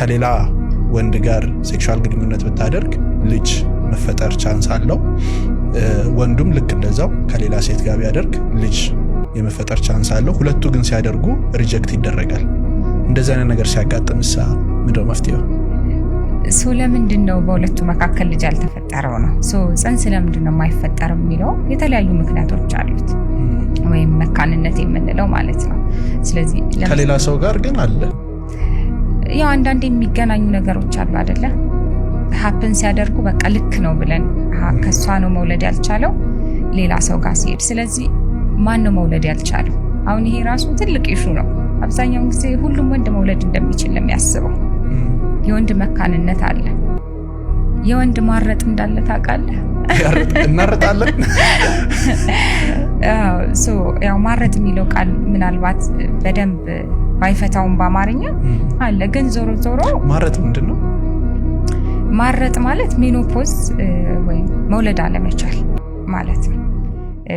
ከሌላ ወንድ ጋር ሴክሹዋል ግንኙነት ብታደርግ ልጅ መፈጠር ቻንስ አለው። ወንዱም ልክ እንደዛው ከሌላ ሴት ጋር ቢያደርግ ልጅ የመፈጠር ቻንስ አለው። ሁለቱ ግን ሲያደርጉ ሪጀክት ይደረጋል። እንደዚህ አይነት ነገር ሲያጋጥምሳ ምንድነው መፍትሄው? ለምንድን ነው በሁለቱ መካከል ልጅ ያልተፈጠረው ነው? ጽንስ ለምንድን ነው የማይፈጠር የሚለው የተለያዩ ምክንያቶች አሉት፣ ወይም መካንነት የምንለው ማለት ነው። ስለዚህ ከሌላ ሰው ጋር ግን አለ ያው አንዳንድ የሚገናኙ ነገሮች አሉ አይደለ? ሀፕን ሲያደርጉ በቃ ልክ ነው ብለን ከሷ ነው መውለድ ያልቻለው ሌላ ሰው ጋር ሲሄድ፣ ስለዚህ ማን ነው መውለድ ያልቻለው? አሁን ይሄ ራሱ ትልቅ ኢሹ ነው። አብዛኛውን ጊዜ ሁሉም ወንድ መውለድ እንደሚችል የሚያስበው የወንድ መካንነት አለ። የወንድ ማረጥ እንዳለ ታውቃለህ? እናረጣለን። ያው ማረጥ የሚለው ቃል ምናልባት በደንብ ባይፈታውም በአማርኛ አለ። ግን ዞሮ ማረጥ ምንድን ነው? ማረጥ ማለት ሜኖፖዝ ወይም መውለድ አለመቻል ማለት ነው።